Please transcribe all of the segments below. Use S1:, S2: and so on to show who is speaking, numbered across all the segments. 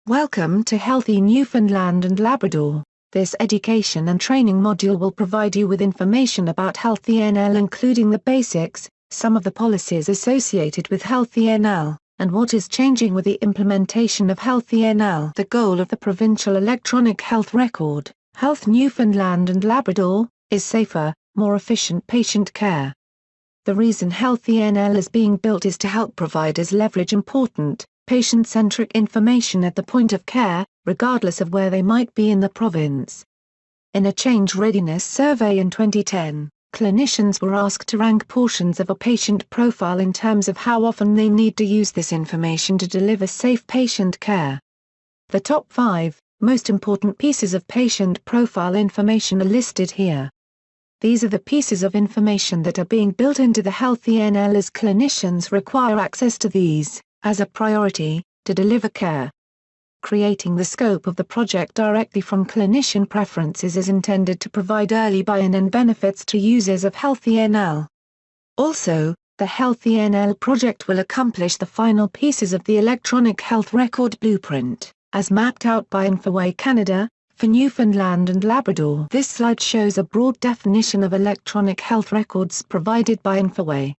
S1: Welcome to HEALTHe Newfoundland and Labrador. This education and training module will provide you with information about HEALTHe NL, including the basics, some of the policies associated with HEALTHe NL, and what is changing with the implementation of HEALTHe NL. The goal of the Provincial Electronic Health Record, HEALTHe Newfoundland and Labrador, is safer, more efficient patient care. The reason HEALTHe NL is being built is to help providers leverage important, patient-centric information at the point of care, regardless of where they might be in the province. In a change readiness survey in 2010, clinicians were asked to rank portions of a patient profile in terms of how often they need to use this information to deliver safe patient care. The top 5 most important pieces of patient profile information are listed here. These are the pieces of information that are being built into the HEALTHe NL as clinicians require access to these, as a priority, to deliver care. Creating the scope of the project directly from clinician preferences is intended to provide early buy-in and benefits to users of HEALTHe NL. Also, the HEALTHe NL project will accomplish the final pieces of the electronic health record blueprint, as mapped out by Infoway Canada, for Newfoundland and Labrador. This slide shows a broad definition of electronic health records provided by Infoway.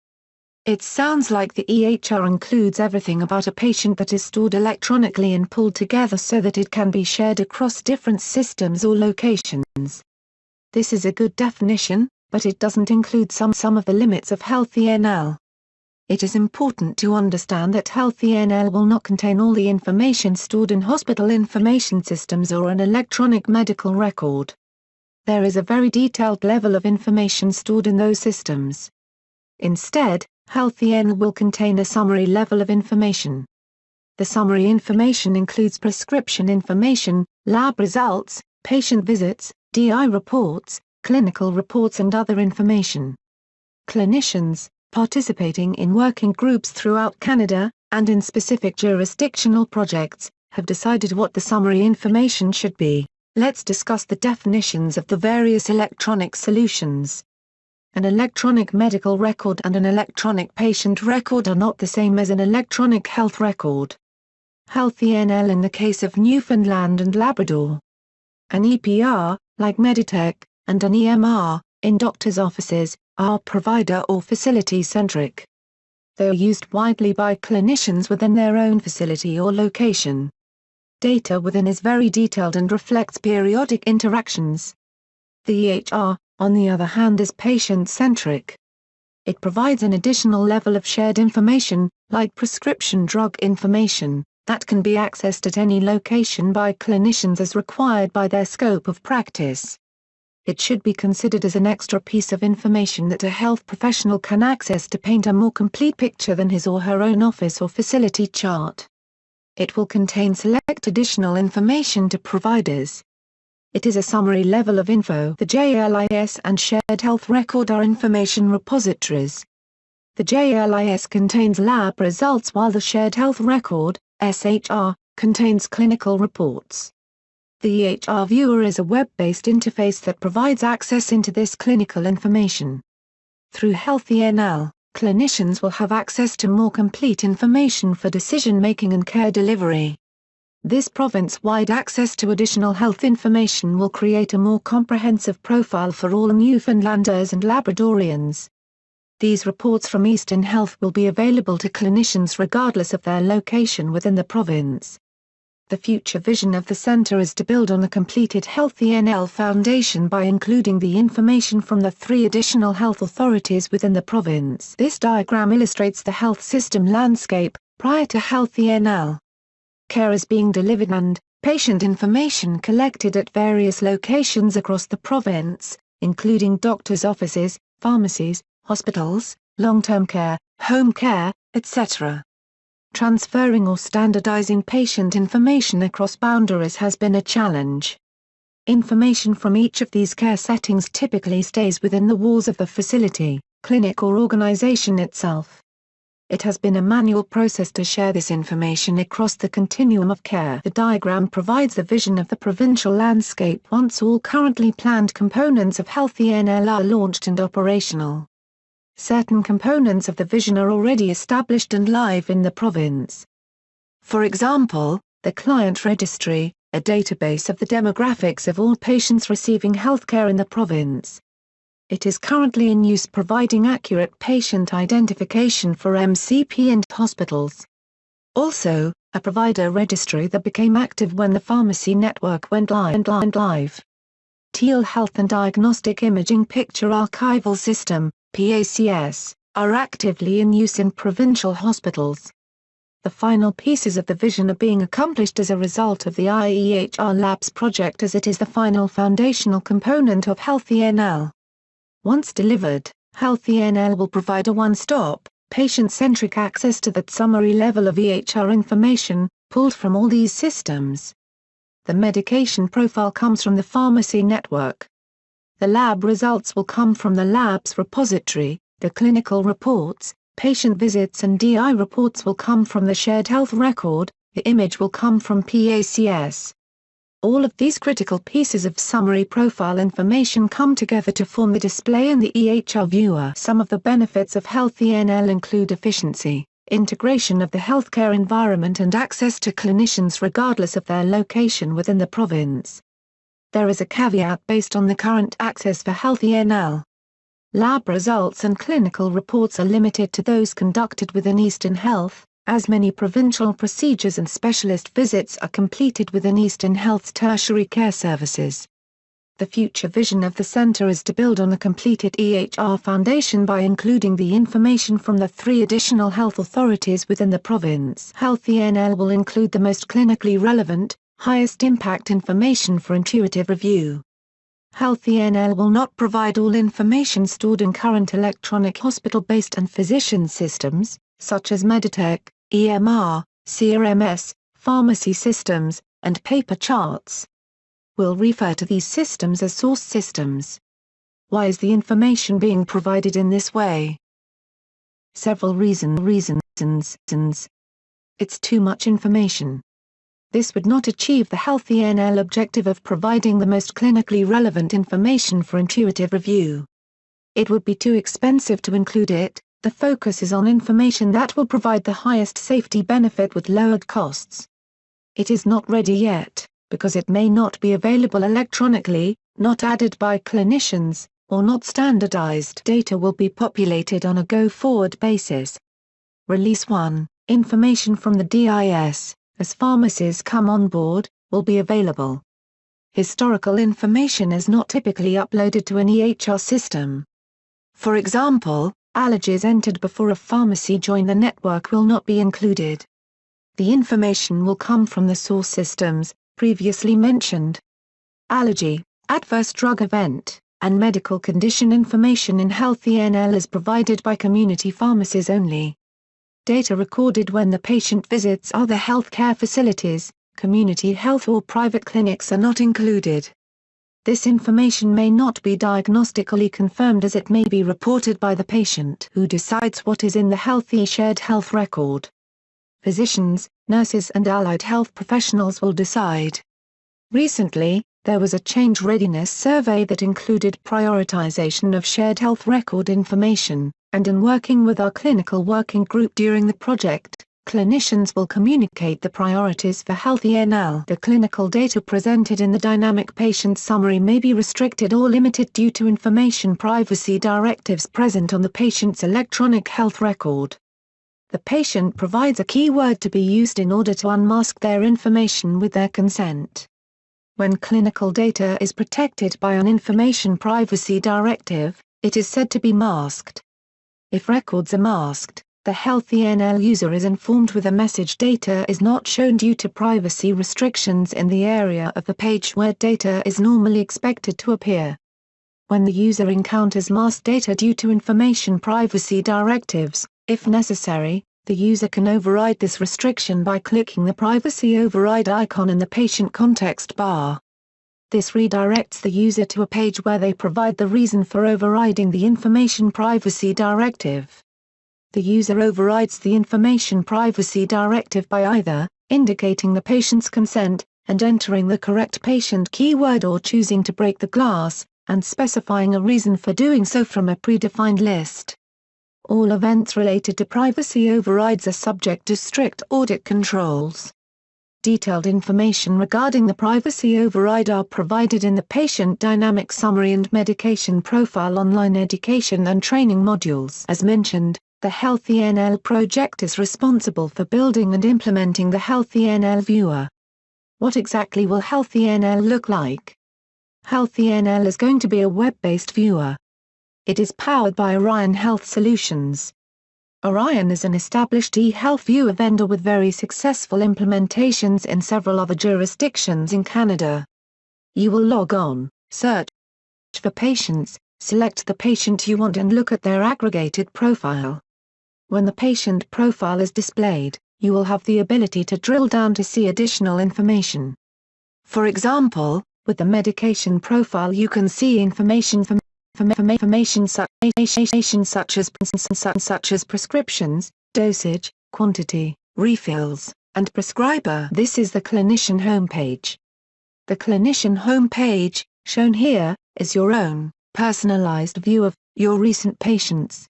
S1: It sounds like the EHR includes everything about a patient that is stored electronically and pulled together so that it can be shared across different systems or locations. This is a good definition, but it doesn't include some of the limits of HEALTHe NL. It is important to understand that HEALTHe NL will not contain all the information stored in hospital information systems or an electronic medical record. There is a very detailed level of information stored in those systems. Instead, HEALTHe NL will contain a summary level of information. The summary information includes prescription information, lab results, patient visits, DI reports, clinical reports and other information. Clinicians, participating in working groups throughout Canada, and in specific jurisdictional projects, have decided what the summary information should be. Let's discuss the definitions of the various electronic solutions. An electronic medical record and an electronic patient record are not the same as an electronic health record. HEALTHe NL in the case of Newfoundland and Labrador. An EPR, like Meditech, and an EMR, in doctors' offices, are provider or facility-centric. They are used widely by clinicians within their own facility or location. Data within is very detailed and reflects periodic interactions. The EHR, on the other hand, is patient-centric. It provides an additional level of shared information, like prescription drug information, that can be accessed at any location by clinicians as required by their scope of practice. It should be considered as an extra piece of information that a health professional can access to paint a more complete picture than his or her own office or facility chart. It will contain select additional information to providers. It is a summary level of info. The JLIS and Shared Health Record are information repositories. The JLIS contains lab results while the Shared Health Record, SHR, contains clinical reports. The EHR Viewer is a web-based interface that provides access into this clinical information. Through HEALTHe NL, clinicians will have access to more complete information for decision-making and care delivery. This province-wide access to additional health information will create a more comprehensive profile for all Newfoundlanders and Labradorians. These reports from Eastern Health will be available to clinicians regardless of their location within the province. The future vision of the centre is to build on the completed HEALTHe NL foundation by including the information from the 3 additional health authorities within the province. This diagram illustrates the health system landscape prior to HEALTHe NL. Care is being delivered and patient information collected at various locations across the province, including doctors' offices, pharmacies, hospitals, long-term care, home care, etc. Transferring or standardizing patient information across boundaries has been a challenge. Information from each of these care settings typically stays within the walls of the facility, clinic or organization itself. It has been a manual process to share this information across the continuum of care. The diagram provides a vision of the provincial landscape once all currently planned components of HEALTHe NL are launched and operational. Certain components of the vision are already established and live in the province. For example, The client registry, a database of the demographics of all patients receiving healthcare in the province. It is currently in use providing accurate patient identification for MCP and hospitals. Also, a provider registry that became active when the pharmacy network went live. Telehealth and Diagnostic Imaging Picture Archival System, PACS, are actively in use in provincial hospitals. The final pieces of the vision are being accomplished as a result of the IEHR Labs project, as it is the final foundational component of HEALTHe NL. Once delivered, HEALTHe NL will provide a one-stop, patient-centric access to that summary level of EHR information, pulled from all these systems. The medication profile comes from the pharmacy network. The lab results will come from the lab's repository, the clinical reports, patient visits and DI reports will come from the shared health record, the image will come from PACS. All of these critical pieces of summary profile information come together to form the display in the EHR viewer. Some of the benefits of HEALTHe NL include efficiency, integration of the healthcare environment and access to clinicians regardless of their location within the province. There is a caveat based on the current access for HEALTHe NL. Lab results and clinical reports are limited to those conducted within Eastern Health, as many provincial procedures and specialist visits are completed within Eastern Health's tertiary care services. The future vision of the centre is to build on the completed EHR foundation by including the information from the 3 additional health authorities within the province. HEALTHe NL will include the most clinically relevant, highest impact information for intuitive review. HEALTHe NL will not provide all information stored in current electronic hospital-based and physician systems, such as Meditech, EMR, CRMS, pharmacy systems, and paper charts. We'll refer to these systems as source systems. Why is the information being provided in this way? Several reasons. It's too much information. This would not achieve the HEALTHe NL objective of providing the most clinically relevant information for intuitive review. It would be too expensive to include it. The focus is on information that will provide the highest safety benefit with lowered costs. It is not ready yet, because it may not be available electronically, not added by clinicians, or not standardized. Data will be populated on a go-forward basis. Release 1, information from the DIS, as pharmacies come on board, will be available. Historical information is not typically uploaded to an EHR system. For example, allergies entered before a pharmacy joined the network will not be included. The information will come from the source systems, previously mentioned. Allergy, adverse drug event, and medical condition information in HEALTHe NL is provided by community pharmacies only. Data recorded when the patient visits other healthcare facilities, community health or private clinics are not included. This information may not be diagnostically confirmed, as it may be reported by the patient who decides what is in the HEALTHe shared health record. Physicians, nurses and allied health professionals will decide. Recently, there was a change readiness survey that included prioritization of shared health record information, and in working with our clinical working group during the project, clinicians will communicate the priorities for HEALTHe NL. The clinical data presented in the dynamic patient summary may be restricted or limited due to information privacy directives present on the patient's electronic health record. The patient provides a keyword to be used in order to unmask their information with their consent. When clinical data is protected by an information privacy directive, it is said to be masked. If records are masked, the HEALTHe NL user is informed with a message data is not shown due to privacy restrictions in the area of the page where data is normally expected to appear. When the user encounters masked data due to information privacy directives, if necessary, the user can override this restriction by clicking the privacy override icon in the patient context bar. This redirects the user to a page where they provide the reason for overriding the information privacy directive. The user overrides the information privacy directive by either indicating the patient's consent and entering the correct patient keyword, or choosing to break the glass and specifying a reason for doing so from a predefined list. All events related to privacy overrides are subject to strict audit controls. Detailed information regarding the privacy override are provided in the Patient Dynamic Summary and Medication Profile online education and training modules. As mentioned, the HEALTHe NL project is responsible for building and implementing the HEALTHe NL viewer. What exactly will HEALTHe NL look like? HEALTHe NL is going to be a web-based viewer. It is powered by Orion Health Solutions. Orion is an established e-health viewer vendor with very successful implementations in several other jurisdictions in Canada. You will log on, search for patients, select the patient you want and look at their aggregated profile. When the patient profile is displayed, you will have the ability to drill down to see additional information. For example, with the medication profile you can see information such as prescriptions, dosage, quantity, refills, and prescriber. This is the clinician homepage. The clinician homepage, shown here, is your own, personalized view of your recent patients.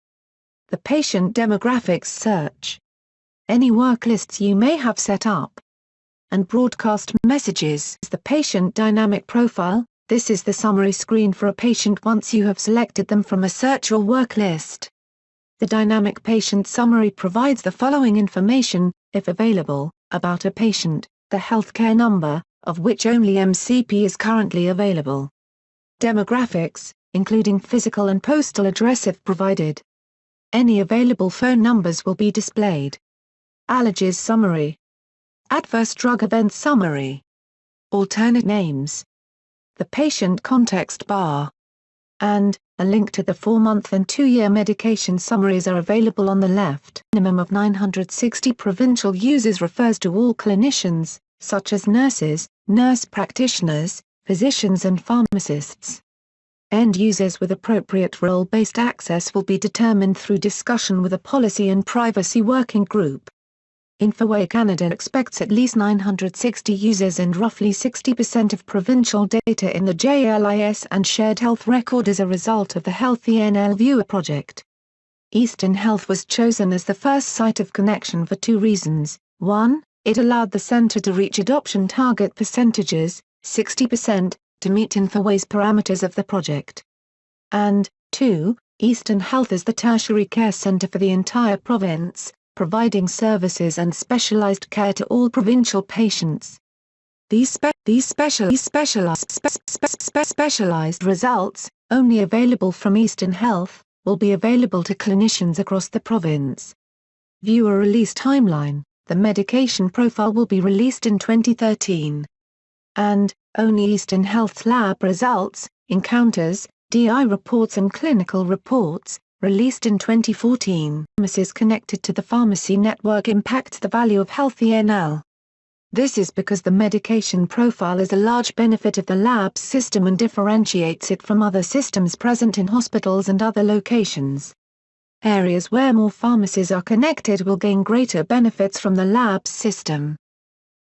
S1: The patient demographics search. Any work lists you may have set up. And broadcast messages. The patient dynamic profile. This is the summary screen for a patient once you have selected them from a search or work list. The dynamic patient summary provides the following information, if available, about a patient, the healthcare number, of which only MCP is currently available. Demographics, including physical and postal address if provided. Any available phone numbers will be displayed. Allergies summary. Adverse drug event summary. Alternate names. The patient context bar. And, a link to the 4-month and 2-year medication summaries are available on the left. Minimum of 960 provincial users refers to all clinicians, such as nurses, nurse practitioners, physicians and pharmacists. End users with appropriate role-based access will be determined through discussion with a policy and privacy working group. Infoway Canada expects at least 960 users and roughly 60% of provincial data in the JLIS and shared health record as a result of the HEALTHe NL Viewer project. Eastern Health was chosen as the first site of connection for 2 reasons. 1, it allowed the centre to reach adoption target percentages, 60%, to meet Infoway's parameters of the project. And, 2, Eastern Health is the tertiary care centre for the entire province, providing services and specialized care to all provincial patients. These specialized results, only available from Eastern Health, will be available to clinicians across the province. Viewer release timeline. The medication profile will be released in 2013. And, only Eastern Health's lab results, encounters, DI reports and clinical reports, released in 2014. Pharmacies connected to the pharmacy network impact the value of HEALTHe NL. This is because the medication profile is a large benefit of the lab's system and differentiates it from other systems present in hospitals and other locations. Areas where more pharmacies are connected will gain greater benefits from the lab's system.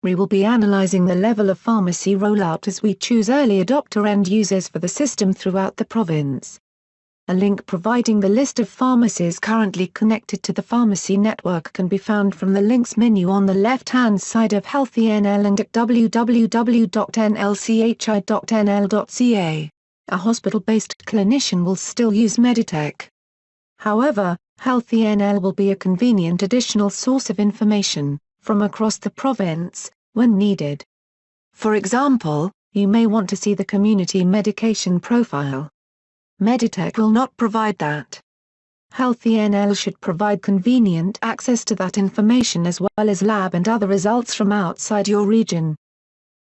S1: We will be analyzing the level of pharmacy rollout as we choose early adopter end users for the system throughout the province. A link providing the list of pharmacies currently connected to the pharmacy network can be found from the links menu on the left-hand side of HEALTHe NL and at www.nlchi.nl.ca. A hospital-based clinician will still use Meditech. However, HEALTHe NL will be a convenient additional source of information, from across the province, when needed. For example, you may want to see the community medication profile. Meditech will not provide that. HEALTHe NL should provide convenient access to that information as well as lab and other results from outside your region.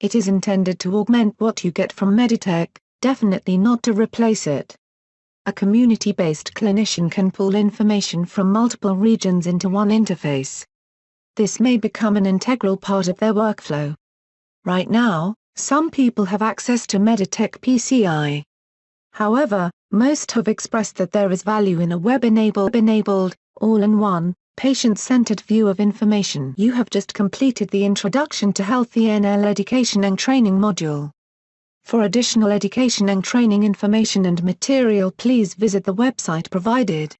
S1: It is intended to augment what you get from Meditech, definitely not to replace it. A community-based clinician can pull information from multiple regions into one interface. This may become an integral part of their workflow. Right now, some people have access to Meditech PCI. However, most have expressed that there is value in a web-enabled, all-in-one, patient-centered view of information. You have just completed the Introduction to HEALTHe NL Education and Training module. For additional education and training information and material, please visit the website provided.